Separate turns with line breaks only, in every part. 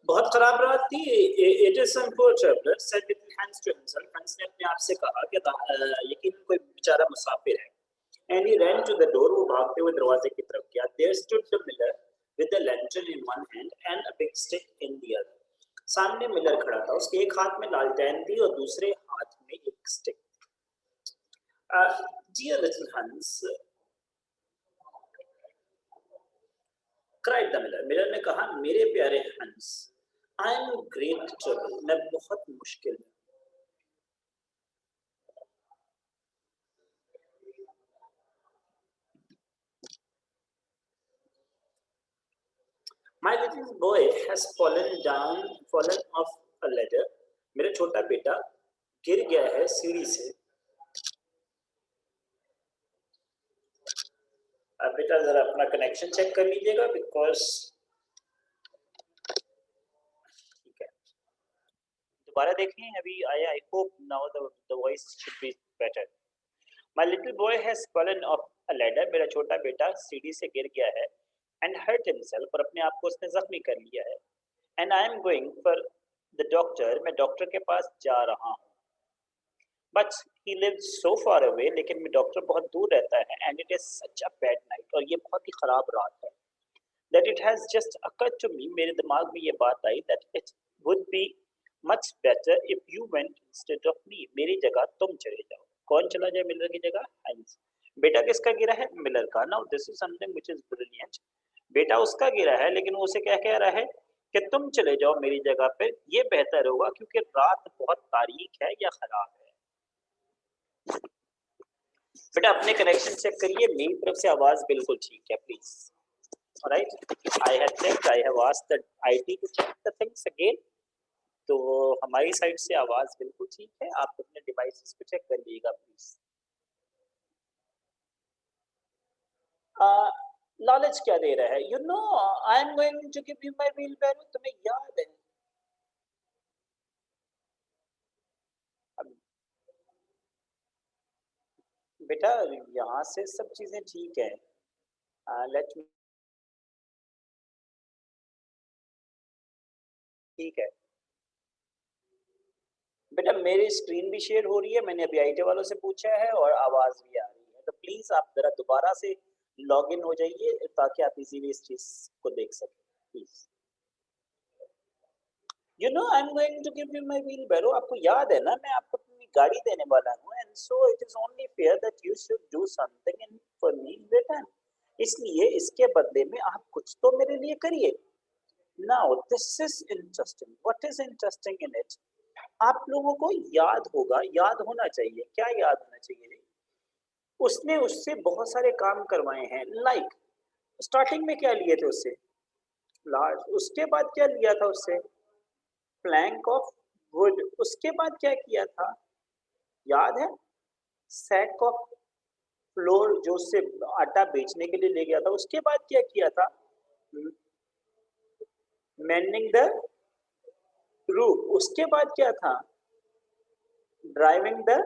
बहुत खराब रात थी। It is some poor traveller said little Hans to himself. हंस ने अपने आप से कहा कि यकीनन कोई बेचारा मुसाफिर है। And he ran to the door. वो भागते हुए दरवाजे की तरफ गया। There stood the miller with the lantern in one hand and a big stick in the other. सामने मिलर खड़ा था। उसके एक हाथ में लालटेन थी और दूसरे हाथ में एक स्टिक। डियर लिटिल हंस, क्राइड द मिलर। मिलर ने कहा, मेरे प्यारे हंस, I am in great trouble. मैं बहुत मुश्किल में। My little boy has fallen off a ladder. मेरा छोटा बेटा गिर गया है सीढ़ी से। अब बेटा जरा अपना कनेक्शन चेक कर लीजिएगा, बिकॉज ठीक है, दोबारा देखें। अभी आया। I hope now the voice should be better. My little boy has fallen off a ladder. मेरा छोटा बेटा सीढ़ी से गिर गया है। And hurt himself. और अपने आप को उसने जख्मी कर लिया है। And I am going for the doctor. मैं डॉक्टर के पास जा रहा हूँ। But he lives so far away. लेकिन मैं डॉक्टर बहुत दूर रहता है। And it is such a bad night. और ये बहुत ही खराब रात है। That it has just occurred to me. मेरे दिमाग में ये बात आई that it would be much better if you went instead of me. मेरी जगह तुम चले जाओ। कौन चला जाए मिलर की जगह? हंस। बेटा किसका गिरा है? मिलर का। Now this is something which is brilliant. बेटा उसका गिरा है, लेकिन वो उसे क्या कह रहा है कि तुम चले जाओ मेरी जगह पे। ये बेहतर होगा क्योंकि रात बहुत तारीक है या खराब है। बेटा अपने कनेक्शन चेक करिए। मेरी तरफ से आवाज बिल्कुल ठीक है, please. Alright, I have checked. I have asked the IT to check the things again. तो हमारी साइड से आवाज बिल्कुल ठीक है। आप अपने डिवाइसेस को चेक कर लीजिएगा प्लीज। नॉलेज क्या दे रहा है? You know, I am going to give you my wheelbarrow. तुम्हें याद है? अब बेटा यहाँ से सब चीजें ठीक है। लेट मी, ठीक है बेटा। मेरी स्क्रीन भी शेयर हो रही है। मैंने अभी आईटी वालों से पूछा है और आवाज भी आ रही है। तो प्लीज आप जरा दोबारा से लॉग इन हो जाइए ताकि आप इजीली इस चीज को देख सकें, please. You know, I am going to give you my wheelbarrow. आपको याद है ना, मैं आपको अपनी गाड़ी देने वाला हूँ। And so it is only fair that you should do something in for me in return. इसलिए इसके बदले में आप कुछ तो मेरे लिए करिए। Now this is interesting. What is interesting in it? आप लोगों को याद होगा, याद होना चाहिए। क्या याद होना चाहिए? उसने उससे बहुत सारे काम करवाए हैं। लाइक स्टार्टिंग में क्या लिए थे उससे? लार्ज। उसके बाद क्या लिया था उससे? Plank of would. उसके बाद क्या किया था? याद है? सैक ऑफ फ्लोर, जो उससे आटा बेचने के लिए ले गया था। उसके बाद क्या किया था? Mending the roof. उसके बाद क्या था? Driving the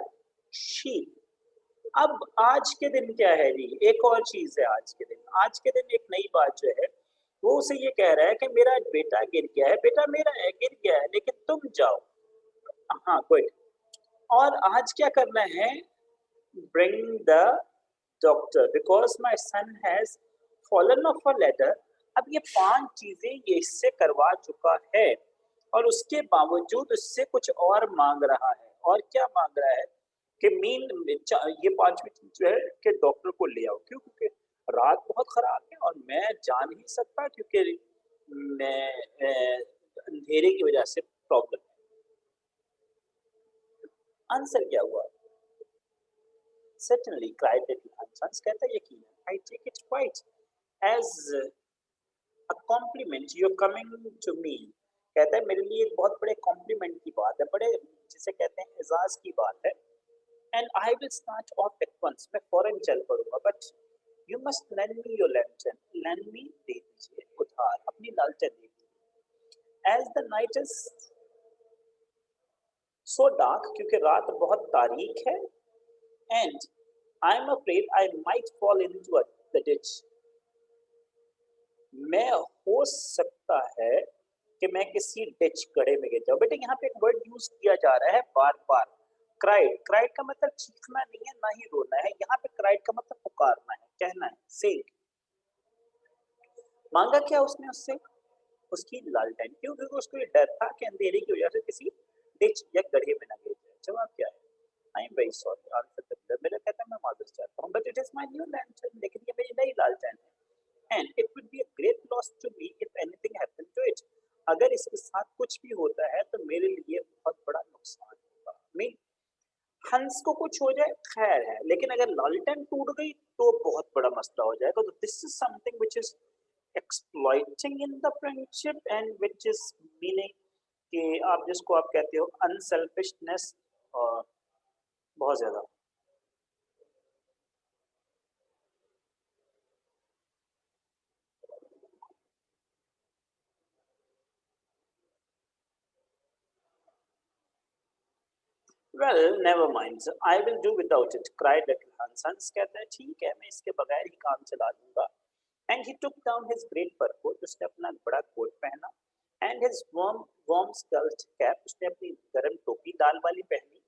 sheep. अब आज के दिन क्या है जी? एक और चीज है आज के दिन। आज के दिन एक नई बात जो है, वो उसे ये कह रहा है कि मेरा बेटा गिर गया है। बेटा मेरा है, गिर गया है, लेकिन तुम जाओ। हाँ, गुड। और आज क्या करना है? Bring the doctor because my son has fallen off a ladder. अब ये 5 चीजें ये इससे करवा चुका है और उसके बावजूद उससे कुछ और मांग रहा है। और क्या मांग रहा है? कि मीन ये 5वीं चीज जो है कि डॉक्टर को ले आओ। क्यों? क्योंकि रात बहुत खराब है और मैं जा नहीं सकता, क्योंकि मैं अंधेरे की वजह से प्रॉब्लम है। आंसर क्या हुआ? Certainly, cried little Hans. कहता है यकीन है। I take it quite as a compliment you're coming to me। कहता है मेरे लिए एक बहुत बड़े कॉम्प्लीमेंट की बात है, बड़े जिसे कहते हैं एजाज की बात है। And I will start off at once. मैं फौरन चल पड़ूंगा। But you must lend me your lantern. Lend me, दे दीजिए, उधार अपनी लालटेन दे दीजिए। As the night is so dark, क्योंकि रात बहुत तारीक है। And I am afraid I might fall into the ditch. मैं हो सकता है कि मैं किसी डिच गड्ढे में गिर जाऊं। बेटा यहाँ पे एक वर्ड यूज किया जा रहा है बार बार, क्राइड। क्राइड का मतलब चीखना नहीं है, ना ही रोना है। यहाँ पे क्राइड का मतलब पुकारना है, कहना है, से। मांगा क्या उसने उससे? उसकी लालटेन। क्यों? क्योंकि उसको ये डर था कि अंधेरे की वजह से किसी डिच या गड्ढे में ना गिर जाए। जवाब क्या है? I am very sorry, answer the miller. Miller कहता है मैं माजूर चाहता हूँ, but it is my new lantern, लेकिन ये मेरी नई लालटेन है। And it would be a great loss to me if anything happened to it. अगर इसके साथ कुछ भी होता है तो मेरे लिए बहुत बड़ा नुकसान होगा। मीन हंस को कुछ हो जाए खैर है, लेकिन अगर लालटेन टूट गई तो बहुत बड़ा मसला हो जाएगा। तो this is something which is exploiting in the friendship and which is meaning कि आप जिसको आप कहते हो अनसेल्फिशनेस, और बहुत ज्यादा। Well never mind, I will do without it, cried little हंस। हंस कहता है ठीक है, मैं इसके बगैर ही काम चला लूंगा। And he took down his great fur coat, उसने अपना बड़ा कोट पहना। And his warm warm scarlet cap, उसने अपनी गर्म टोपी दाल वाली पहनी।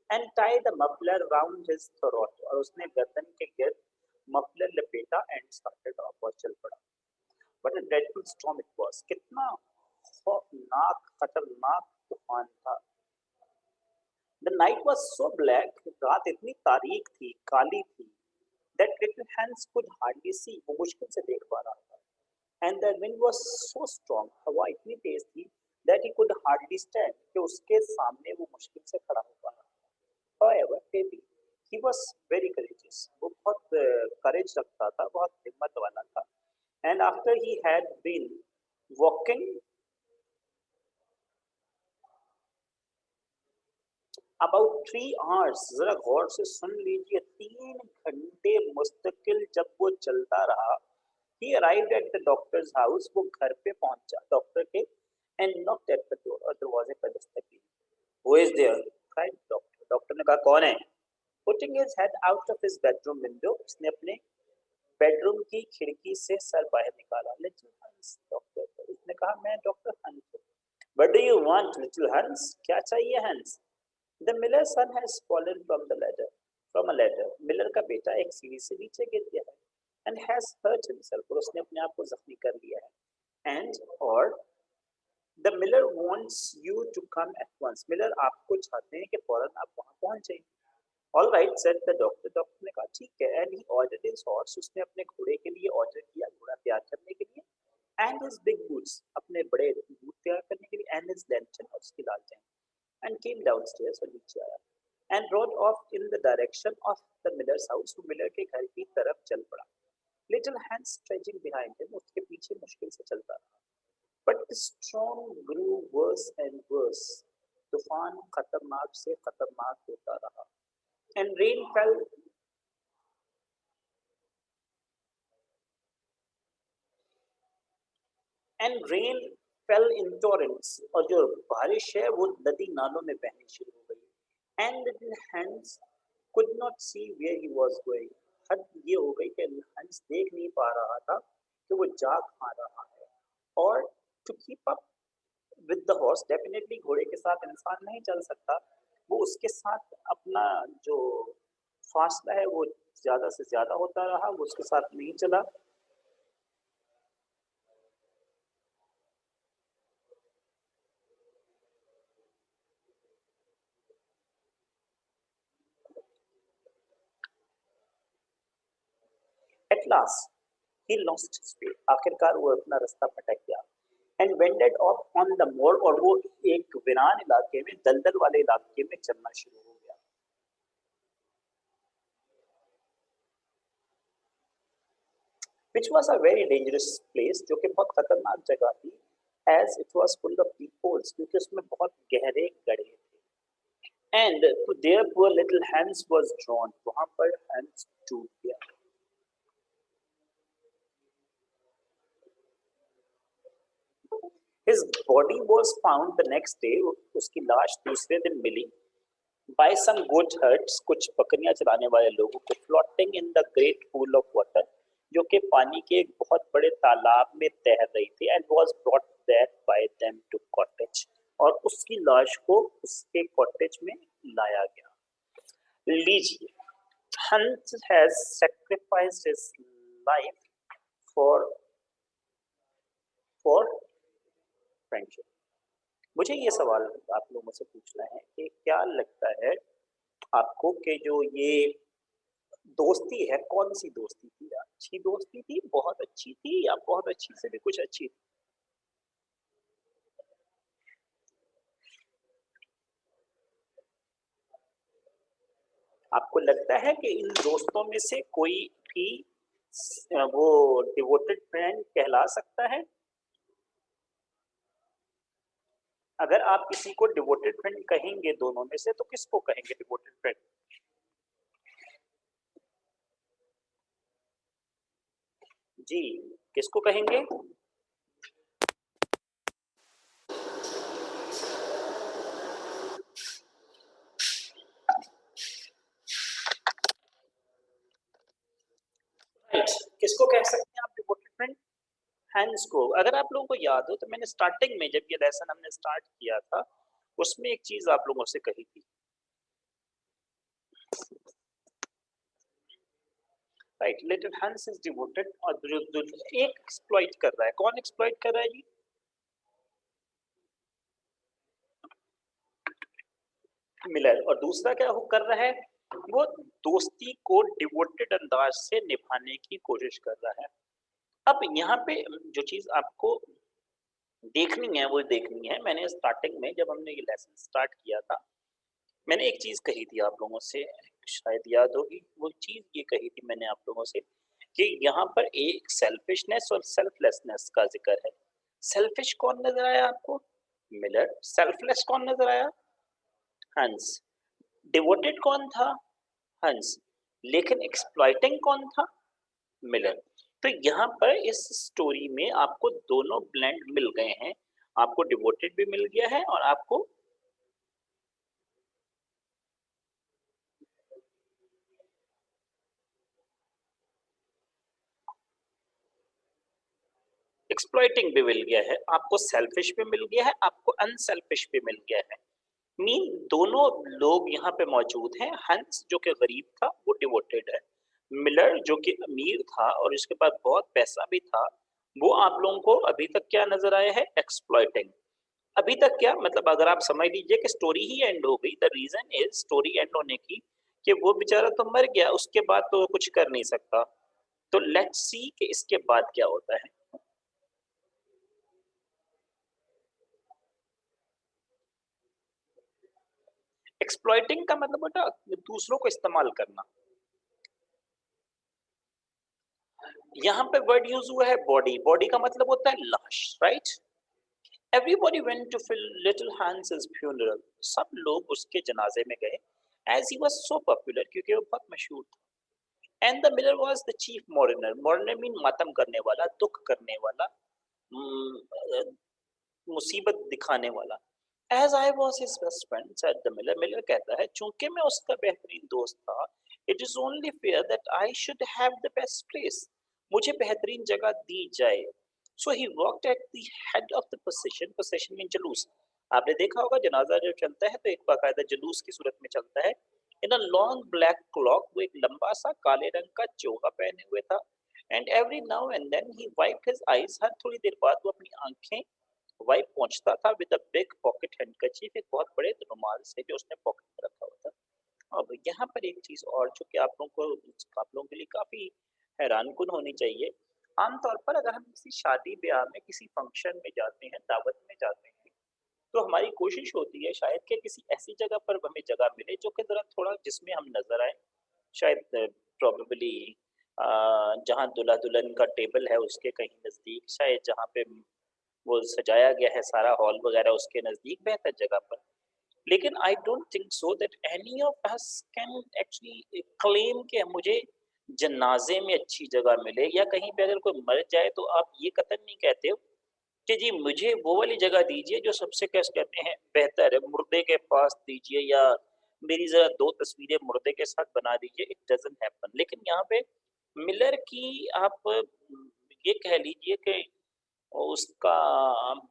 And tie the muffler round his throat, और उसने गर्दन के गिर्द मफलर लपेटा। एंड स्टार्टेड ऑफ, और चल पड़ा। What a dreadful storm it was, कितना खौफनाक खतरनाक तूफान था। The night was so black, रात इतनी तारीक थी, काली थी, that little hands could hardly see, वो मुश्किल से देख पा रहा था। And the wind was so strong, हवा इतनी तेज थी, that he could hardly stand, कि उसके सामने वो मुश्किल से खड़ा हो पा रहा था। However, maybe he was very courageous, वो बहुत करेज रखता था, बहुत हिम्मत वाला था। And after he had been walking about 3 hours, जरा गौर से सुन लीजिए, 3 घंटे मुस्तकिल जब वो चलता रहा। he arrived at the doctor's house, वो घर पे पहुंचा डॉक्टर के। and knocked at the door, और दरवाजे पर दस्तक दी। who is there? cried doctor, doctor ने कहा कौन है? putting his head out of his bedroom window, उसने अपने बेडरूम की खिड़की से सर बाहर निकाला। लिटिल हंस, डॉक्टर, उसने कहा मैं डॉक्टर हंस हूँ। What do you want, little Hans? क्या चाहिए हंस? The miller's son has fallen from the ladder. From a ladder. Miller का बेटा एक सीढ़ी से नीचे गिर गया है। And has hurt himself. और उसने अपने आप को जख्मी कर लिया है। And और the miller wants you to come at once. Miller आपको चाहते हैं कि फौरन आप वहां पहुंच जाइए। All right, said the doctor. Doctor ने कहा ठीक है। And he ordered his horse. उसने अपने घोड़े के लिए ऑर्डर किया, घोड़ा तैयार करने के लिए। And his big boots. अपने बड़े बूट तैयार करने के लिए। And his lantern, और उसकी लालटेन। And came downstairs, और नीचे आया। And rode off in the direction of the miller's house, वो मिलर के घर की तरफ चल पड़ा। Little Hans trudging behind him, उसके पीछे मुश्किल से चलता रहा। But the storm grew worse and worse. तूफान खतरनाक से खतरनाक होता रहा। And rain fell and rain fell in torrents, और जो बारिश है वो नदी नालों में बहनी शुरू हो गई। And little Hans could not see where he was going. हद ये हो गई कि हंस देख नहीं पा रहा था कि वो जा कहाँ रहा है। और to keep up with the horse, definitely घोड़े के साथ इंसान नहीं चल सकता। वो उसके साथ अपना जो फासला है वो ज्यादा से ज्यादा होता रहा, वो उसके साथ नहीं चला। At last he lost his way. आखिरकार वो अपना रास्ता भटक गया। And wended off on the moor, और वो एक वीरान इलाके में, दलदल वाले इलाके में चलना शुरू हो गया। Which was a very dangerous place, जो कि बहुत खतरनाक जगह थी। As it was full of deep holes, क्योंकि उसमें बहुत गहरे गड्ढे थे। And to there poor little Hans was drawn, वहां पर Hans डूब गया। His body was found the next day, उसकी लाश दूसरे दिन मिली। By some goat herds, कुछ बकरियां चराने वाले लोगों को, floating in the great pool of water, जो कि पानी के एक बहुत बड़े तालाब में तैर रही थी। And was brought there by them लाश को उसके कॉटेज में लाया गया। लीजिए, हंस has sacrificed his life for friendship. मुझे ये सवाल आप लोगों से पूछना है कि क्या लगता है आपको कि जो ये दोस्ती है, कौन सी दोस्ती थी? अच्छी दोस्ती थी, बहुत अच्छी थी, या बहुत अच्छी से भी कुछ अच्छी थी? आपको लगता है कि इन दोस्तों में से कोई भी वो डिवोटेड फ्रेंड कहला सकता है? अगर आप किसी को डिवोटेड फ्रेंड कहेंगे दोनों में से, तो किसको कहेंगे डिवोटेड फ्रेंड? जी, किसको कहेंगे? राइट, किसको कह सकते हैं आप डिवोटेड फ्रेंड? हैंस को। अगर आप लोगों को याद हो तो मैंने स्टार्टिंग में जब ये लेसन हमने स्टार्ट किया था, उसमें एक चीज आप लोगों से कही थी, राइट? लिटिल हंस इज डिवोटेड, और जो एक एक्सप्लॉइट कर रहा है, कौन एक्सप्लॉइट कर रहा है जी? मिलर। और दूसरा क्या वो कर रहा है? वो दोस्ती को डिवोटेड अंदाज से निभाने की कोशिश कर रहा है। अब यहाँ पे जो चीज आपको देखनी है वो देखनी है, मैंने स्टार्टिंग में जब हमने ये लेसन स्टार्ट किया था, मैंने एक चीज कही थी आप लोगों से, शायद याद होगी। वो चीज ये कही थी मैंने आप लोगों से कि यहाँ पर एक सेल्फिशनेस और सेल्फलेसनेस का जिक्र है। सेल्फिश कौन नजर आया आपको? मिलर। सेल्फलेस कौन नजर आया? हंस। डिवोटेड कौन था? हंस। लेकिन एक्सप्लॉइटिंग कौन था? मिलर। तो यहाँ पर इस स्टोरी में आपको दोनों ब्लेंड मिल गए हैं। आपको डिवोटेड भी मिल गया है और आपको एक्सप्लॉइटिंग भी मिल गया है, आपको सेल्फिश भी मिल गया है, आपको अनसेल्फिश भी मिल गया है। मीन दोनों लोग यहाँ पे मौजूद हैं। हंस जो कि गरीब था वो डिवोटेड है। मिलर जो कि अमीर था और उसके पास बहुत पैसा भी था, वो आप लोगों को अभी तक क्या नजर आया है? एक्सप्लॉइटिंग। अभी तक क्या मतलब, अगर आप समझ लीजिए कि स्टोरी ही एंड हो गई, the reason is story end होने की कि वो बेचारा तो मर गया, उसके बाद तो वो कुछ कर नहीं सकता। तो लेट्स सी कि इसके बाद क्या होता है। एक्सप्लॉइटिंग का मतलब बेटा दूसरों को इस्तेमाल करना। यहाँ पे वर्ड यूज हुआ है बॉडी। बॉडी का मतलब होता है लाश, right? Everybody went to fill little Hans funeral. सब लोग उसके जनाजे में गए, as he was so popular, क्योंकि वो बहुत मशहूर था। And the miller was the chief mourner. Mourner mean मातम करने वाला, दुख करने वाला, मुसीबत दिखाने वाला। As I was his best friend said the miller. Miller कहता है चूंकि मैं उसका बेहतरीन दोस्त था, it is only fair that I should have the best place. मुझे बेहतरीन जगह दी जाए। So he walked at the head of the procession. Procession mean जुलूस। आपने देखा होगा जनाजा जब चलता है तो एक बाकायदा जुलूस की सूरत में चलता है। इन अ लॉन्ग ब्लैक क्लॉक, वो एक लंबा सा काले रंग का चोगा पहने हुए था। And every now and then he wiped his eyes. हर थोड़ी देर बाद वो अपनी आंखें वाइप पहुंचता था with a big pocket handkerchief, एक बहुत बड़े रुमाल से जो उसने पॉकेट में रखा हुआ था। अब यहाँ पर एक चीज और जो कि आप लोगों के लिए काफी हैरानकुन होनी चाहिए। आमतौर पर अगर हम किसी शादी ब्याह में, किसी फंक्शन में जाते हैं, दावत में जाते हैं, तो हमारी कोशिश होती है शायद कि किसी ऐसी जगह पर हमें जगह मिले जो कि जरा थोड़ा जिसमें हम नजर आए। शायद प्रोबेबली जहाँ दूल्हा दुल्हन का टेबल है उसके कहीं नजदीक, शायद जहाँ पे वो सजाया गया है सारा हॉल वगैरह उसके नजदीक बेहतर जगह पर। लेकिन I don't think so that any of us can actually claim कि मुझे जनाजे में अच्छी जगह मिले, या कहीं पे अगर कोई मर जाए तो आप ये कतई नहीं कहते हो कि जी मुझे वो वाली जगह दीजिए जो सबसे कैसे कहते हैं बेहतर है, मुर्दे के पास दीजिए, या मेरी जरा दो तस्वीरें मुर्दे के साथ बना दीजिए। It doesn't happen. लेकिन यहाँ पे मिलर की आप ये कह लीजिए कि उसका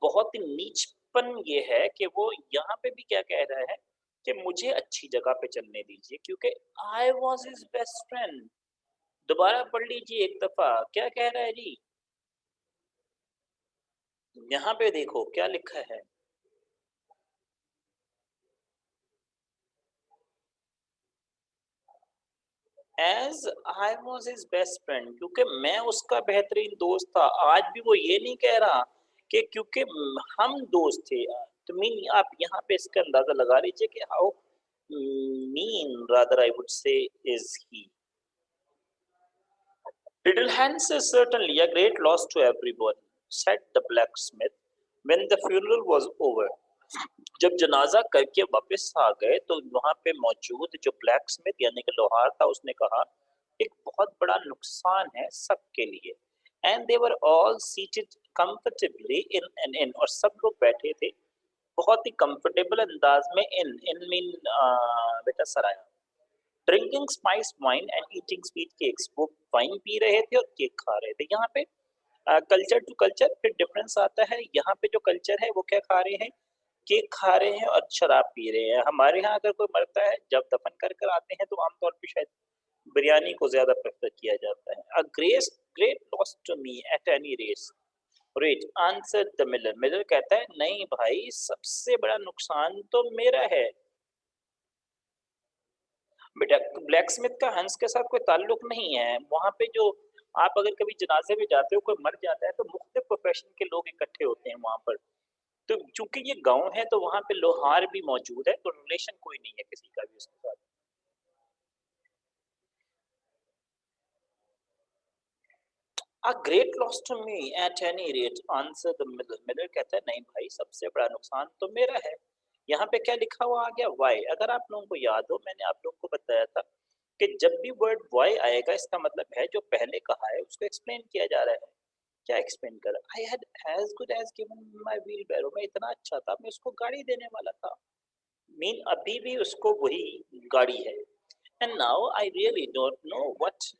बहुत ही नीच पन ये है कि वो यहाँ पे भी क्या कह रहा है कि मुझे अच्छी जगह पे चलने दीजिए क्योंकि आई वाज हिज बेस्ट फ्रेंड। दोबारा पढ़ लीजिए एक दफा, क्या कह रहा है जी? यहाँ पे देखो क्या लिखा है। As I was his best friend, क्योंकि मैं उसका बेहतरीन दोस्त था। आज भी वो ये नहीं कह रहा कि क्योंकि हम दोस्त थे। तो मीन आप यहाँ पे इसका अंदाजा लगा लीजिए कि how mean rather I would say is he. Little Hans is certainly a great loss to everyone, said the blacksmith when the funeral was over. जब जनाजा करके वापस आ गए तो वहां पे मौजूद जो ब्लैक स्मिथ यानी कि लोहार था उसने कहा एक बहुत बड़ा नुकसान है सबके लिए। And they were all seated comfortably इन और सब लोग बैठे थे बहुत ही कंफर्टेबल अंदाज में इन इन मीन बेटा सराया drinking spice wine and eating sweet cakes. वो वाइन पी रहे थे और केक खा रहे थे। यहाँ पे कल्चर टू कल्चर फिर डिफरेंस आता है। यहाँ पे जो कल्चर है वो क्या खा रहे हैं, केक खा रहे हैं और शराब पी रहे हैं। हमारे यहाँ अगर कोई मरता है जब दफन कर कर आते हैं तो आमतौर पे शायद बिरयानी को ज्यादा प्रेफर किया जाता है। A grace great loss to me at any race rate answer the miller. Miller कहता है नहीं भाई सबसे बड़ा नुकसान तो मेरा है। बेटा ब्लैक स्मिथ का हंस के साथ कोई ताल्लुक नहीं है। वहां पे जो आप अगर कभी जनाजे में जाते हो कोई मर जाता है तो मुख्तलिफ प्रोफेशन के लोग इकट्ठे होते हैं वहां पर। तो चूंकि ये गांव है तो वहां पे लोहार भी मौजूद है तो रिलेशन कोई नहीं है किसी का भी उसके साथ। A great loss to me at any rate answer the miller. Miller कहता है नहीं भाई सबसे बड़ा नुकसान तो मेरा है। यहाँ पे क्या लिखा हुआ आ गया वाई। अगर आप लोगों को याद हो मैंने आप लोगों को बताया था कि जब भी वर्ड वाई आएगा इसका मतलब है जो पहले कहा है उसको एक्सप्लेन किया जा रहा है। क्या एक्सप्लेन कर I had as good as given my wheelbarrow. मैं इतना अच्छा था मैं उसको गाड़ी देने वाला था। मीन अभी भी उसको वही गाड़ी है। And now I really don't know what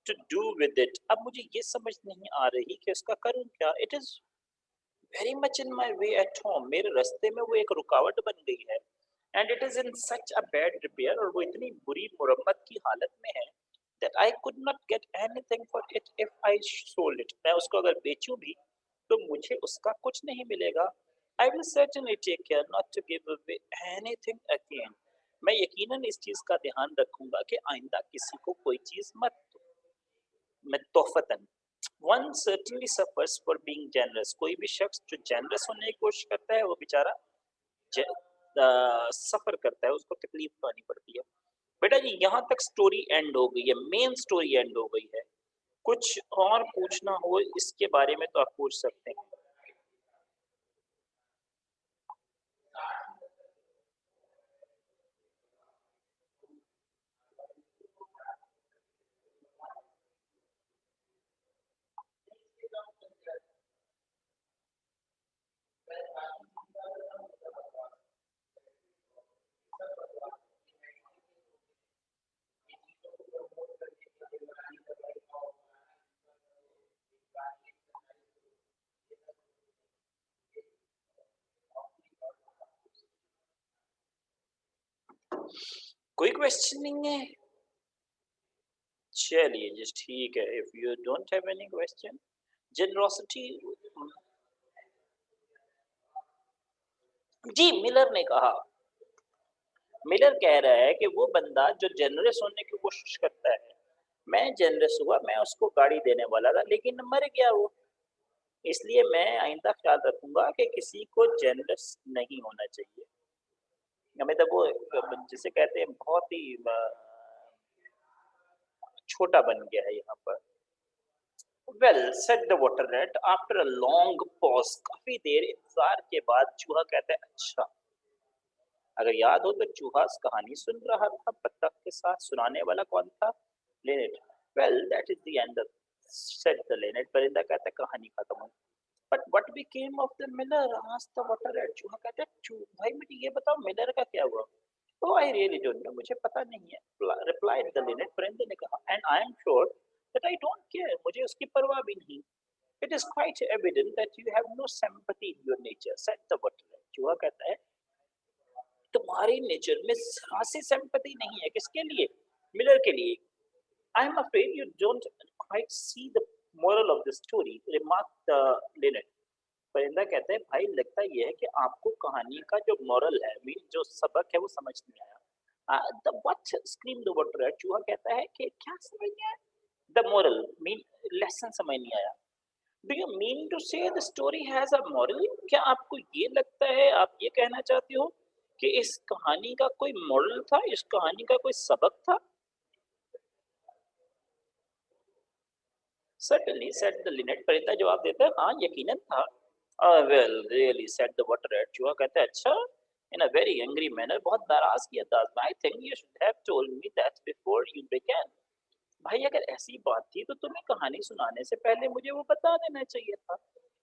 to do with it. अब मुझे ये समझ नहीं आ रही कि उसका करूं क्या। It is very much in my way at home. मेरे रास्ते में वो एक रुकावट बन गई है। And it is in such a bad repair और वो इतनी बुरी मुरम्मत की हालत में है that I could not get anything for it if I sold it। मैं उसको अगर बेचूं भी तो मुझे उसका कुछ नहीं मिलेगा। I will certainly take care not to give away anything again। मैं यकीनन इस चीज का ध्यान रखूंगा कि आइंदा किसी को कोई चीज मत दूं। मैं तोहफतन। One certainly suffers for being generous। कोई भी शख्स जो जेनरस होने की कोशिश करता है वो बेचारा सफर करता है, उसको तकलीफ उठानी पड़ती है। बेटा जी यहाँ तक स्टोरी एंड हो गई है, मेन स्टोरी एंड हो गई है। कुछ और पूछना हो इसके बारे में तो आप पूछ सकते हैं। कोई क्वेश्चन नहीं है? चलिए जी ठीक है। If you don't have any question, generosity. जी मिलर ने कहा। मिलर कह रहा है कि वो बंदा जो जेनरस होने की कोशिश करता है, मैं जेनरस हुआ, मैं उसको गाड़ी देने वाला था लेकिन मर गया वो। इसलिए मैं आइंदा ख्याल रखूंगा कि किसी को जेनरस नहीं होना चाहिए। हमें तो वो जिसे कहते हैं बहुत ही छोटा बन गया है यहाँ पर। Well said the water rat after a long pause. काफी देर इंतजार के बाद चूहा कहता है अच्छा। अगर याद हो तो चूहा कहानी सुन रहा था, बत्तख के साथ सुनाने वाला कौन था? Lynette. Well that is the end, said the Lynette. परिंदा कहता है कहानी खत्म हुई। But what became of the Miller asked the water rat. चूहा कहता है भाई मुझे ये बताओ मिलर का क्या हुआ? Oh, I really don't know। मुझे पता नहीं है। Replied the linnet। परिंदे ने कहा and I am sure that I don't care। मुझे उसकी परवाह भी नहीं। It is quite evident that you have no sympathy in your nature, said the butler. चूहा कहता है तुम्हारे नेचर में जरा सी sympathy नहीं है, किसके लिए? मिलर के लिए. I am afraid you don't quite see the moral of the story, remarked the Linnet. परिंदा कहता है भाई लगता ये है कि आपको कहानी का जो मोरल है मीन जो सबक है वो समझ नहीं आया. The what scream the water. चूहा कहता है कि क्या समझ नहीं आया. द मोरल मीन लेसन समझ नहीं आया. डू यू मीन टू से the story has a moral. क्या आपको ये लगता है आप ये कहना चाहते हो कि इस कहानी का कोई मोरल था, इस कहानी का कोई सबक था. Certainly, said the linnet. परिंदा जवाब देता है हाँ यकीनन था. Well, really, said the water rat. चूहा कहता है अच्छा. In a very angry manner, बहुत नाराज किया था. I think you should have told me that before you began. भाई अगर ऐसी बात थी तो तुम्हें कहानी सुनाने से पहले मुझे वो बता देना चाहिए था.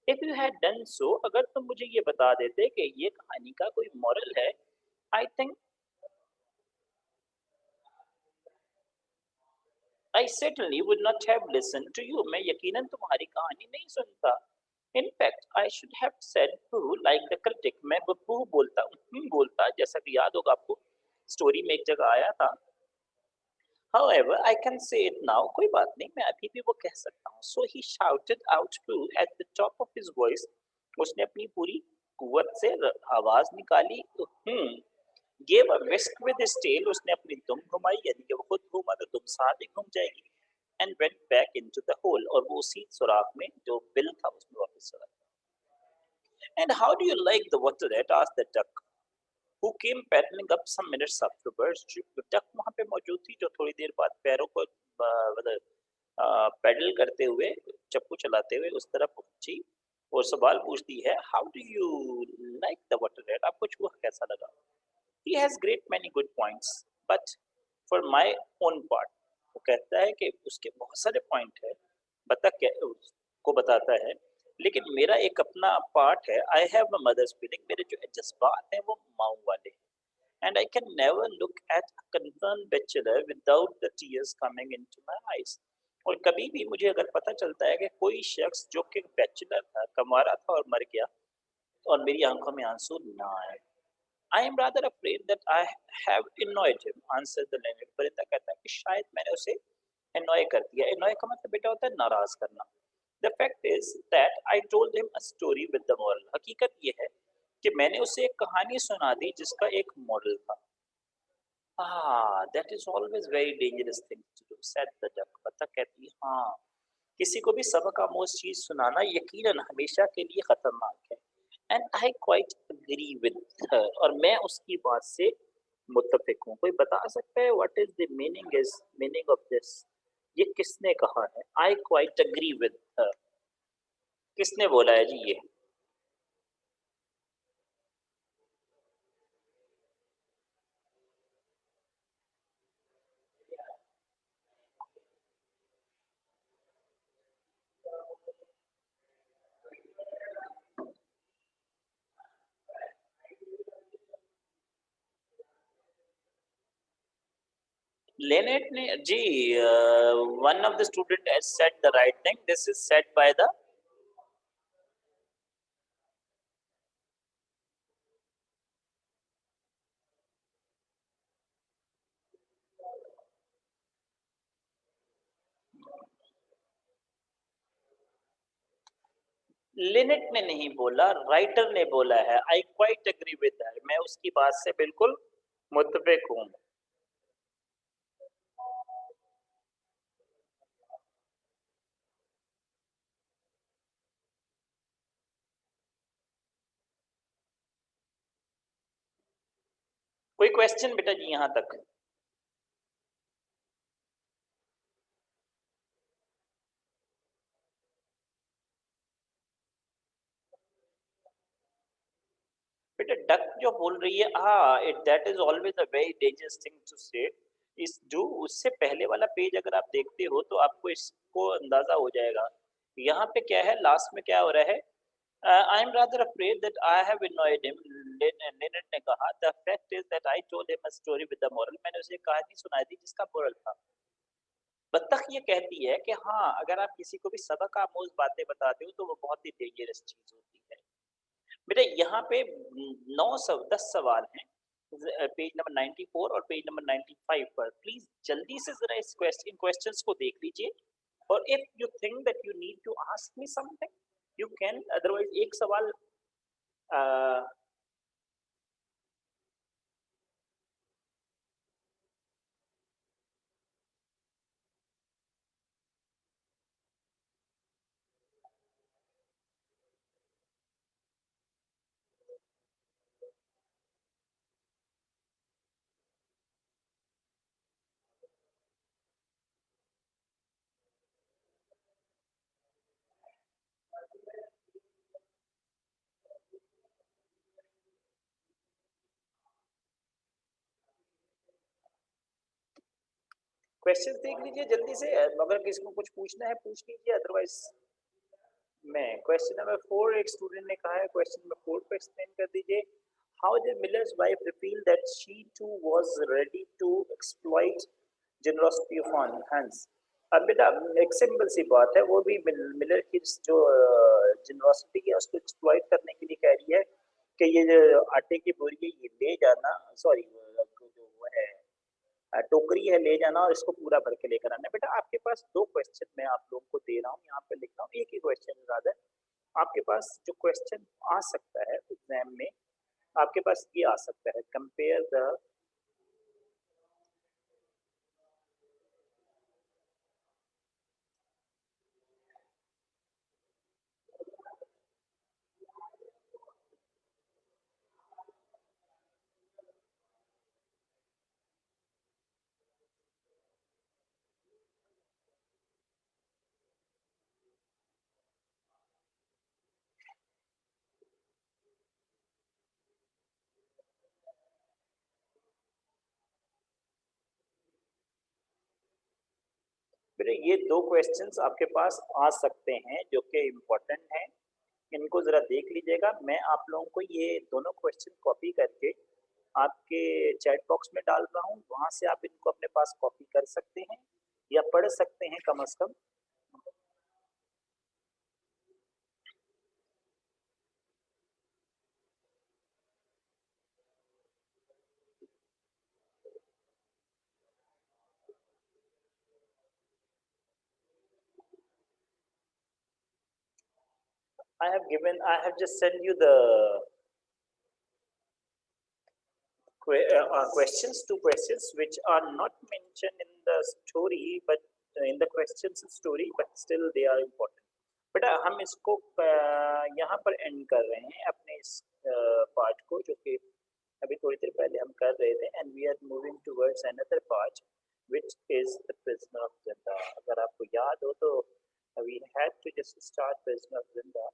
If you had done so, अगर तुम मुझे ये बता देते कि ये कहानी का कोई moral है, I think I certainly would not have listened to you. मैं यकीनन तुम्हारी कहानी नहीं सुनता. In fact, I should have said pooh like the critic. मैं pooh बोलता बोलता जैसा कि याद होगा आपको स्टोरी में एक जगह आया था. However, I can say it now. कोई बात नहीं मैं अभी भी वो कह सकता हूँ. So he shouted out pooh at the top of his voice. उसने अपनी पूरी कुवत से आवाज निकाली. gave a whisk with his tail. उसने अपनी दुम घुमाई यानी कि वो खुद घूमा तो दुम साथ ही घूम जाएगी. And went back into the hole. और वो उसी सुराख में जो बिल था उसमें वापस चला. And how do you like the water rat? Asked the duck, who came paddling up some minutes afterwards. duck वहाँ पे मौजूद थी जो थोड़ी देर बाद पैरों को मतलब पैडल करते हुए चप्पू चलाते हुए उस तरफ पहुंची और सवाल पूछती है how do you like the water rat. आपको चूहा कैसा लगा. He has great many good points, but for my own part, वो कहता है कि उसके बहुत सारे पॉइंट है. बतख को बताता है लेकिन मेरा एक अपना पार्ट है. I have a mother's feeling. मेरे जो जज्बात हैं वो माँ वाले. And I can never look at a concern bachelor without the tears coming into my eyes. और कभी भी मुझे अगर पता चलता है कि कोई शख्स जो कि बैचलर था कमारा था और मर गया और मेरी आंखों में आंसू ना आए. I am rather afraid that I have annoyed him, answered the learned. परिंदा कहता है कि शायद मैंने उसे annoy कर दिया. Annoy का मतलब बेटा होता है नाराज करना. The fact is that I told him a story with the moral. हकीकत ये है कि मैंने उसे एक कहानी सुना दी जिसका एक मॉडल था. That is always very dangerous thing to do, said the duck. बतख कहती है हाँ किसी को भी सबक आमोज चीज सुनाना यकीनन हमेशा के लिए खतरनाक है. And I quite agree with her. और मैं उसकी बात से मुत्तफिक हूँ. कोई बता सकता है what is the meaning of this. ये किसने कहा है. I quite agree with her. किसने बोला है जी ये. लेनेट ने जी one of the student has said the right thing. This is said by the. Lynette ने नहीं बोला राइटर ने बोला है. I quite agree with her. मैं उसकी बात से बिल्कुल मुत्तफिक हूँ. कोई क्वेश्चन बेटा जी यहाँ तक. बेटा डक जो बोल रही है it that is always a very dangerous thing to say. इस जो उससे पहले वाला पेज अगर आप देखते हो तो आपको इसको अंदाजा हो जाएगा. यहाँ पे क्या है लास्ट में क्या हो रहा है. I M rather afraid that I have annoyed him. लेनेट ने कहा the fact is that I told him a story with the moral. मैंने उसे एक कहानी सुनाई थी जिसका मोरल था. बत्तख ये कहती है कि हाँ, अगर आप किसी को भी सबक आमोज़ बातें बताते हो, तो वो बहुत ही डेंजरस चीज़ होती है। बेटा यहाँ पे 10 सवाल हैं पेज नंबर 94 और पेज नंबर 95 पर। प्लीज़ जल्दी से ज़रा इन क्वेश्चंस को देख लीजिए और if you think that you need to ask me something, you can, otherwise एक सवाल अ, क्वेश्चंस देख लीजिए जल्दी से। अगर किसी को कुछ पूछना है पूछ लीजिए, अदरवाइज़ मैं क्वेश्चन नंबर 4 एक स्टूडेंट ने कहा है, क्वेश्चन नंबर 4 को एक्सप्लेन कर दीजिए। How did miller's wife reveal that she too was ready to exploit generosity of Hans? अब बेटा एक सिंपल सी बात है, वो भी मिलर की जो जनरॉसिटी है उसको एक्सप्लॉइट करने के लिए कह रही है कि ये जो आटे की बोरी है ये ले जाना, सॉरी जो वो है टोकरी है ले जाना और इसको पूरा भर के लेकर आना। बेटा आपके पास 2 क्वेश्चन मैं आप लोगों को दे रहा हूँ, यहाँ पे लिख रहा हूँ, एक ही क्वेश्चन रादर। आपके पास जो क्वेश्चन आ सकता है एग्जाम में, आपके पास ये आ सकता है, कंपेयर द बेटा ये 2 क्वेश्चंस आपके पास आ सकते हैं जो कि इम्पोर्टेंट हैं। इनको ज़रा देख लीजिएगा। मैं आप लोगों को ये दोनों क्वेश्चन कॉपी करके आपके चैट बॉक्स में डाल रहा हूँ, वहाँ से आप इनको अपने पास कॉपी कर सकते हैं या पढ़ सकते हैं कम से कम। I have just sent you the questions, two questions which are not mentioned in the story, but in the questions story, but still they are important. बेटा हम इसको यहाँ पर एंड कर रहे हैं अपने इस पार्ट को, जो कि अभी थोड़ी देर पहले हम कर रहे थे, and we are moving towards another part which is the prisoner of Zenda. अगर आपको याद हो तो we had to just start prisoner of Zenda.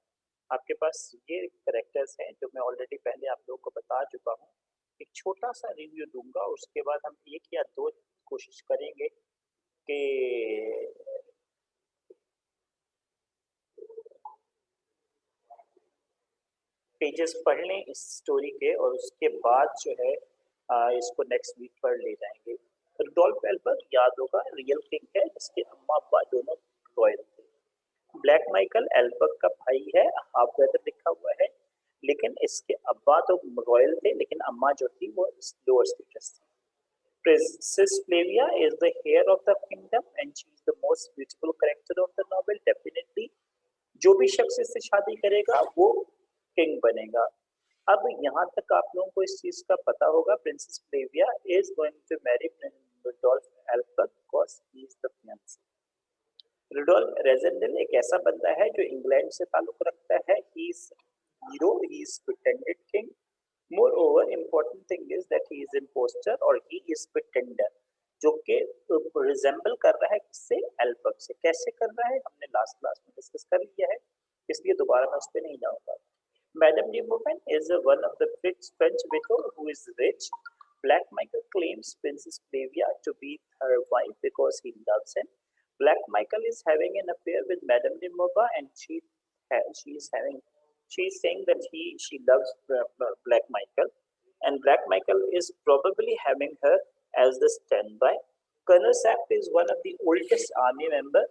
आपके पास ये करेक्टर्स हैं जो मैं ऑलरेडी पहले आप लोगों को बता चुका हूँ। एक छोटा सा रिव्यू दूंगा, उसके बाद हम एक या दो कोशिश करेंगे कि पेजेस पढ़ लें इस स्टोरी के, और उसके बाद जो है इसको नेक्स्ट वीक पर ले जाएंगे। रुडोल्फ एल्बर याद होगा रियल किंग है, जिसके अम्मा अब्बा दोनों रॉयल थे। ब्लैक माइकल एल्बर्ट का भाई है, हाफ ब्रदर लिखा हुआ है, लेकिन इसके अब्बा तो रॉयल थे लेकिन अम्मा जो थी वो लोअर स्टेटस थी। Princess Flavia is the heir of the kingdom and she is the most beautiful character of the novel. Definitely जो भी शख्स इससे शादी करेगा वो किंग बनेगा। अब यहाँ तक आप लोगों को इस चीज का पता होगा, princess Flavia is going to marry prince Rudolf Elbert because he is the fiance. Rudolf Rassendyll एक ऐसा बंदा है जो इंग्लैंड से ताल्लुक रखता है। He is hero, he is pretended king. Moreover, important thing is that he is imposter or he is pretender, जो कि रिजेंबल कर रहा है किससे, एल्बर्ट से। कैसे कर रहा है हमने लास्ट क्लास में डिस्कस कर लिया है, इसलिए दोबारा मैं उस पर नहीं जाऊंगा। Madame de Moufin is one of the French widow who is rich. Black Michael claims Princess Flavia to be her wife because he loves him. Black Michael is having an affair with Madame de Moufin, and she is having she is saying that she loves Black Michael, and Black Michael is probably having her as the standby. Colonel Sapp is one of the oldest army member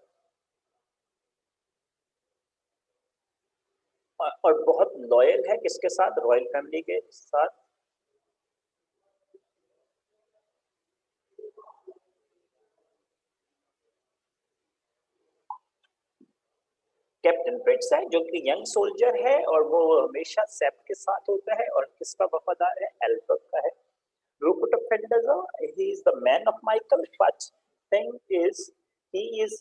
और बहुत loyal है किसके साथ? Royal family के साथ। Captain prints है जो कि यंग सोल्जर है और वो हमेशा सैप के साथ होता है और किसका वफादार है? एल्फ्रेड का है। Rupert of Fenderza, he is the man of Michael, but thing is, he is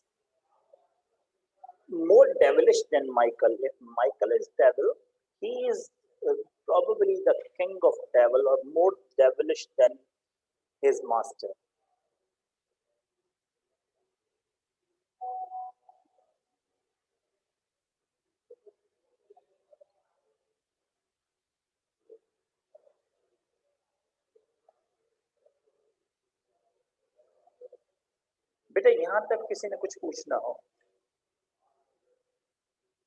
more devilish than Michael. If Michael is devil, he is probably the king of devil or more devilish than his master. बेटा यहाँ तक किसी ने कुछ पूछना हो,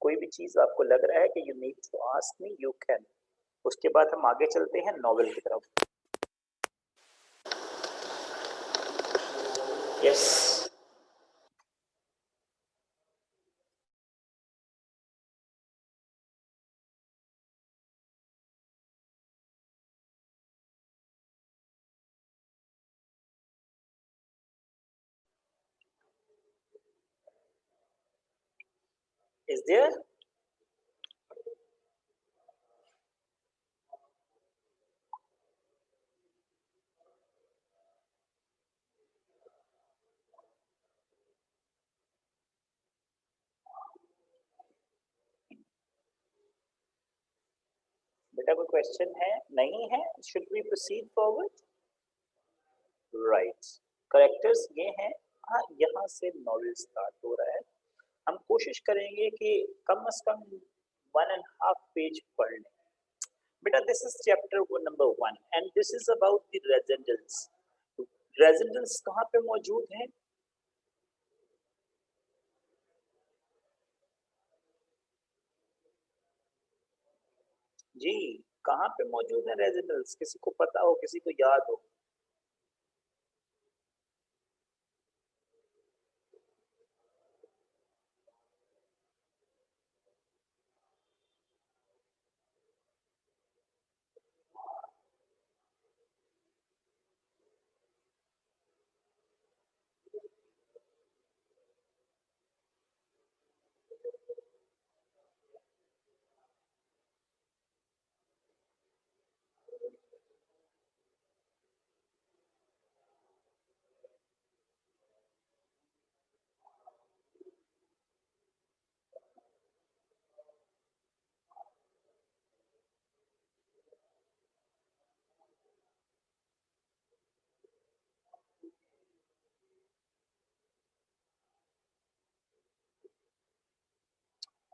कोई भी चीज आपको लग रहा है कि you need to ask me, you can. उसके बाद हम आगे चलते हैं नॉवेल की तरफ। Yes is there? बेटा कोई क्वेश्चन है? नहीं है? Should we proceed forward? Right, characters ये हैं। हाँ, यहाँ से नॉवेल स्टार्ट हो रहा है। हम कोशिश करेंगे कि कम से कम 1.5 पेज पढ़ लें। बेटा this is chapter number 1 and this is about the residence. Residence कहाँ पे मौजूद है? जी, कहाँ पे मौजूद है रेजिडेंस? किसी को पता हो, किसी को याद हो?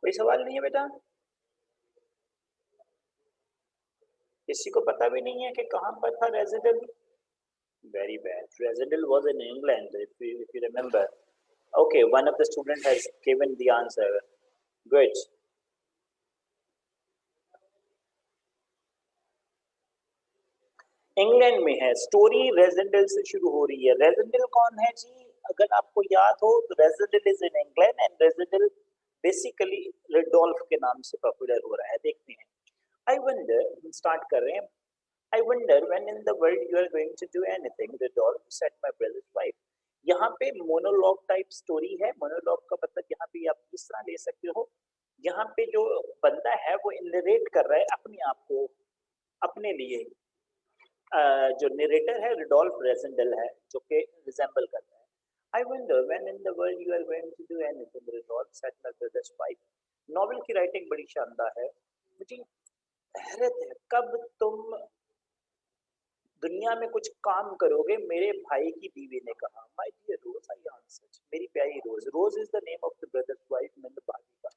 कोई सवाल नहीं है बेटा? किसी को पता भी नहीं है कि कहाँ पर था resident? Very bad. Residel was in England, if you remember. Okay, one of the student has given the answer. Good. England में है। स्टोरी रेजिडेंडल से शुरू हो रही है। रेजिडेंडल कौन है जी? अगर आपको याद हो तो Rassendyll is in England and Rassendyll basically Rudolf के नाम से पॉपुलर हो रहा है। देखते हैं। आई वंडर, स्टार्ट कर रहे हैं। I wonder when in the world you are going to do anything, Rodolphe said my brother's wife. यहाँ पे मोनोलॉग टाइप स्टोरी है। मोनोलॉग का मतलब यहाँ पे आप किस तरह ले सकते हो, यहाँ पे जो बंदा है वो नरेट कर रहा है अपने आप को, अपने लिए। जो नरेटर है रिडोल्फ रेजेंडल है, जो कि रिजेंबल करता है। I wonder when in the world you are going to do anything, Rodolphe said my brother's wife. Novel की राइटिंग बड़ी शानदार है। मुझे हैरत है कब तुम दुनिया में कुछ काम करोगे, मेरे भाई की बीवी ने कहा। My dear Rose I answered, मेरी प्यारी Rose. Rose is the name of the brother's wife मैंने भाभी का।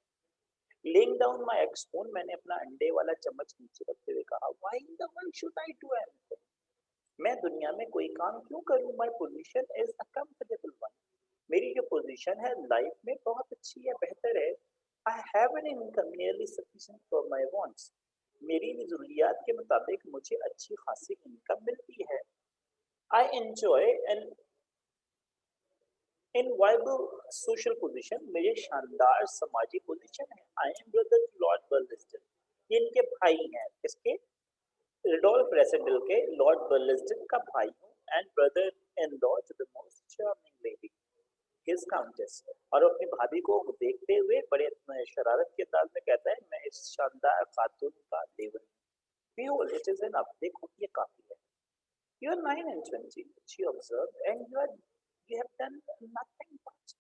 Laying down my egg spoon, मैंने अपना अंडे वाला चम्मच नीचे रखते हुए कहा। Why in the world should I do anything, मैं दुनिया में कोई काम क्यों करूं? My position is a comfortable one, मेरी जो पोजीशन है लाइफ में बहुत अच्छी है, बेहतर है। I have an income nearly sufficient for my wants, मेरी ज़रूरियात के मुताबिक मुझे अच्छी खासी इनकम मिलती है। I enjoy and enviable social position, मेरे शानदार समाजी पोजीशन है। I am brother to Lord Burlesdon, ये इनके भाई हैं, इसके रिडोल्फ रेसेंडल के, लॉर्ड बर्लिस्टन का भाई हूँ, and brother in law to the most charming lady his countess. और अपनी भाभी को देखते हुए बड़े शरारत के अंदाज में कहता है, मैं इस शानदार खातून का देवर। Behold, it is enough. देखो ये काफी है। You are 9 and 20, she observed, and you have done nothing but।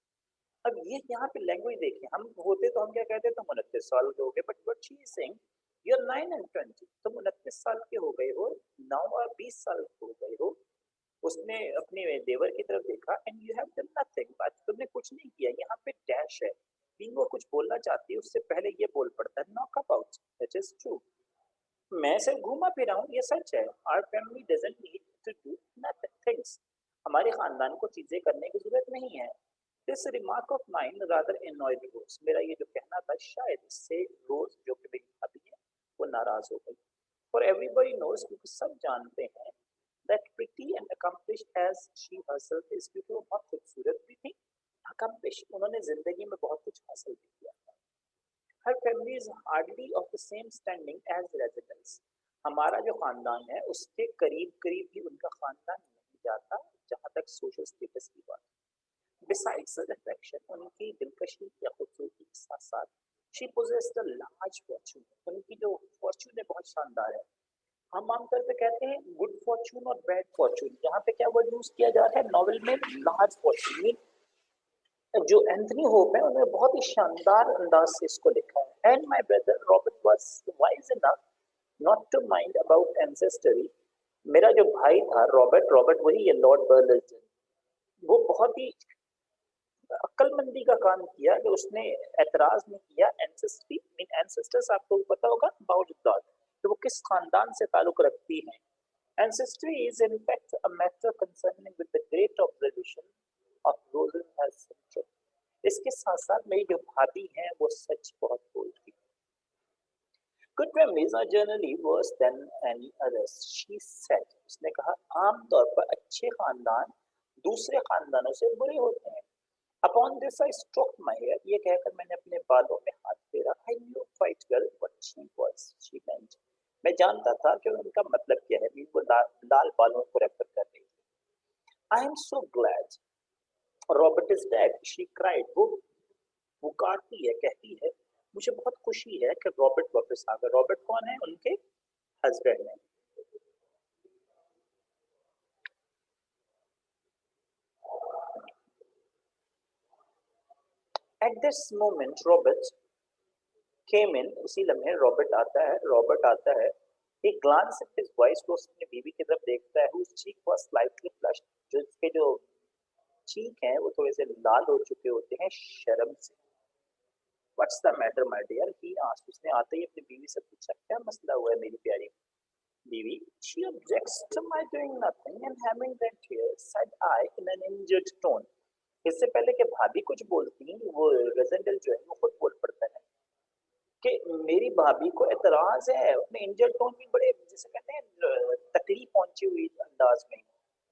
अब ये यहाँ पे लैंग्वेज देखिए, हम होते तो हम क्या कहते, तुम 29 साल के हो गए, but what she is saying, you are 9 and 20, तुम 29 साल के हो गए हो, 9 और 20 साल के हो गए हो। उसने अपने देवर की तरफ देखा, and you have done nothing, but तुमने कुछ नहीं किया। यहाँ पे डैश है, बीइंग वो कुछ बोलना चाहती है उससे पहले ये बोल पड़ता है, knock about, it is true. मैं सिर्फ घूमा फिरा हूँ, ये सच है। Our family doesn't need to do nothing things, हमारे खानदान को चीजें करने की जरूरत नहीं है। This remark of mine rather annoyed Rose, मेरा ये जो कहना था शायद इससे रोज, जो कि मेरी भाभी है, वो नाराज हो गई। फॉर एवरीबॉडी नोज, क्योंकि सब जानते हैं, that pretty and accomplished as she herself is, क्योंकि वो बहुत खूबसूरत भी थी, अकम्प्लिश, उन्होंने जिंदगी में बहुत कुछ हासिल भी किया। Her family is hardly of the same standing as Rassendylls, हमारा जो खानदान है उसके करीब करीब भी उनका खानदान नहीं जाता, जहाँ तक सोशल स्टेटस की बात। बिसाइड्स अट्रैक्शन, उनकी दिलकशी या खूबसूरती के साथ साथ, she possessed a large Fortune, उनकी जो फॉर्चून है बहुत शानदार है। हम आमतौर पे कहते हैं गुड फॉर्चून और बैड फॉर्चून, यहाँ पे क्या वर्ड यूज किया जा रहा है नॉवेल में, लार्ज फॉर्चून। जो एंथनी होप है उन्होंने बहुत ही शानदार अंदाज से इसको लिखा है। And my brother Robert was wise enough not to mind about ancestry, मेरा जो भाई था रॉबर्ट, रॉबर्ट वही है लॉर्ड बर्लिस्टन, वो बहुत ही अक्लमंदी का काम किया कि उसने एतराज नहीं किया एंसेस्ट्री मीन एंसेस्टर्स, आपको पता होगा अबाउट दैट कि वो किस खानदान से ताल्लुक रखती हैं। Ancestry is in fact a matter concerning with the great observation of those who has central। इसके साथ साथ मेरी जो भाभी हैं वो सच बहुत बोलती है। Good memories are generally worse than any others, she said। उसने कहा आमतौर पर अच्छे खानदान दूसरे खानदानों से बुरे होते हैं। Upon this I stroked my hair, ये कहकर मैंने अपने बालों में हाथ फेरा। I knew quite well what she meant। मैं जानता था कि उनका मतलब क्या है, वो लाल बालों को रेफर कर रही थी। I am so glad Robert is dead, she cried, वो पुकारती है, कहती है, मुझे बहुत खुशी है कि रॉबर्ट वापस आ गया। रॉबर्ट कौन है, उनके हस्बैंड है। एट दिस मोमेंट रॉबर्ट केम इन, उसी लम्हे रॉबर्ट आता है, रॉबर्ट आता है। he glanced at his wife, वो अपनी बीवी की तरफ देखता है, whose cheek was slightly flushed, जो इसके जो चीक हैं वो थोड़े से लाल हो चुके होते हैं शर्म से। What's the matter my dear, he asked, उसने आते ही अपनी बीवी से पूछा, क्या मसला हुआ है मेरी प्यारी बीवी। She objects to my doing nothing and having red hair, said I in an injured tone। इससे पहले कि भाभी कुछ बोलती, वो रेजेंडल जो है वो खुद बोल पड़ता है कि मेरी भाभी को एतराज है, अपने इंजर्ड टोन में बड़े जिसे कहते हैं तकलीफ पहुंची हुई अंदाज में,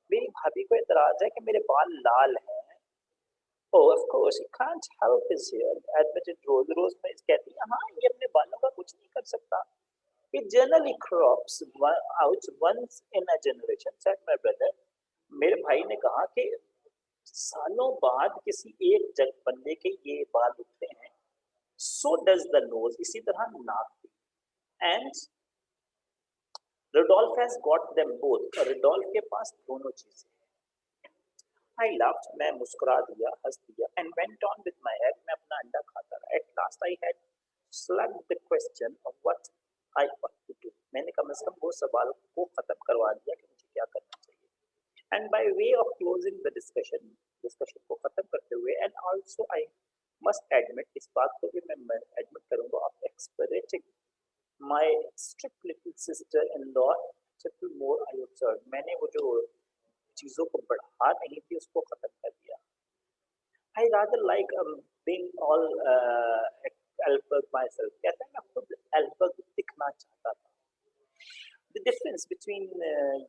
मेरी भाभी को एतराज है कि मेरे बाल लाल हैं। Oh, of course, he can't help his hair, admitted Rose। रोज में कहती है, हाँ ये अपने बालों का कुछ नहीं कर सकता। It generally crops out once in a generation, said my brother। मेरे भाई ने कहा कि सालों बाद किसी एक जग बंदे के ये बाल उगते हैं। So does the nose, इसी तरह नाक भी। And Rodolph has got them both, और Rodolph के पास दोनों चीजें। I laughed, मैं मुस्कुरा दिया, हंस दिया, and went on with my egg, मैं अपना अंडा खाता रहा। At last I had slugged the question of what I ought to do। मैंने कम से कम वो सवाल को खत्म करवा दिया कि मुझे क्या करना चाहिए। And by way of closing the discussion को खत्म करते हुए, and also I must admit, इस बात को भी मैं admit करूंगा, of exasperating my strict little sister-in-law little more I observed, मैंने वो जो चीजों को बढ़ा नहीं थी उसको खत्म कर दिया। I rather like being all Alberg myself, कहता है मैं खुद Alberg दिखना चाहता था। The difference between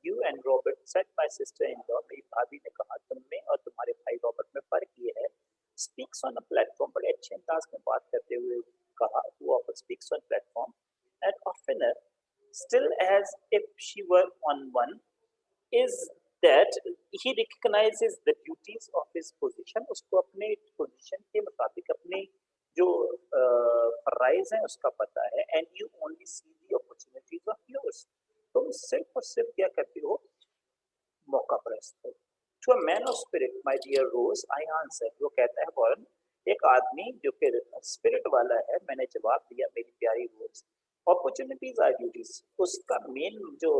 you and Robert, said my sister-in-law, मेरी भाभी ने कहा, तुम में और तुम्हारे भाई रॉबर्ट में फर्क ये अच्छे अंदाज में बात करते हुए कहा, who often speaks on platform and oftener still as if she were on one, is that he recognizes the duties of his position. उसको अपने पोजीशन के मुताबिक अपने जो फराइज हैं उसका पता है, and you only see the opportunities of yours. तुम सिर्फ और सिर्फ क्या करते हो, मौका परस्त हो. To a man of spirit, my dear Rose, I answered. वो कहता है वॉरेन, एक आदमी जो कि स्पिरिट वाला है, मैंने जवाब दिया मेरी प्यारी रोज. Opportunities are duties. उसका मेन जो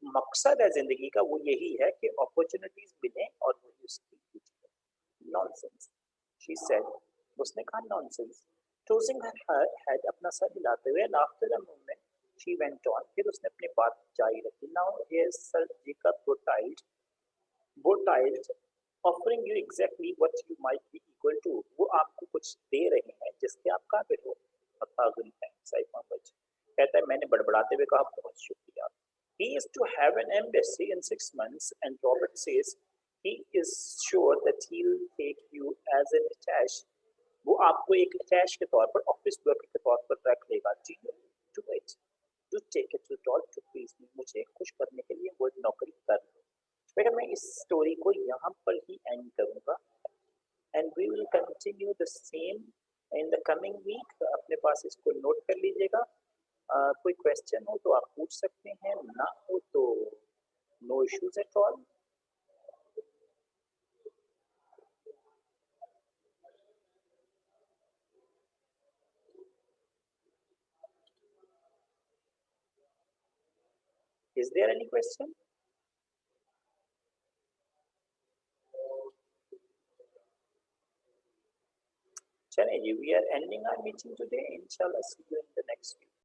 मकसद है जिंदगी का वो यही है कि अपॉर्चुनिटीज मिले और वही उसकी ड्यूटी है. Nonsense, she said. उसने कहा नॉनसेंस. टोसिंग हर हेड, अपना सर हिलाते हुए, and after a moment she went on. फिर उसने अपनी बात जारी रखी. Now here sir Jacob Borrodaile offering you exactly what you might be equal to. वो आपको कुछ दे रहे हैं जिसके आप काबिल हो. 1000 थैंक्स, आई मच. कहता है मैंने बड़बड़ाते हुए कहा बहुत शुक्रिया. He is to have an embassy in 6 months, and Robert says he is sure that he'll take you as an attached. वो आपको एक अटैच के तौर पर, ऑफिस वर्कर के तौर पर रख लेगा. Do you do it? Do take it to talk to please me. मुझे खुश करने के लिए वो नौकरी कर लो. बेटा मैं इस स्टोरी को यहाँ पर ही एंड करूँगा, and we will continue the same in the coming week. अपने पास इसको नोट कर लीजिएगा. कोई क्वेश्चन हो तो आप पूछ सकते हैं, ना हो तो no issues at all. Is there any question? चलिए जी, we are ending our meeting today. Inshallah see you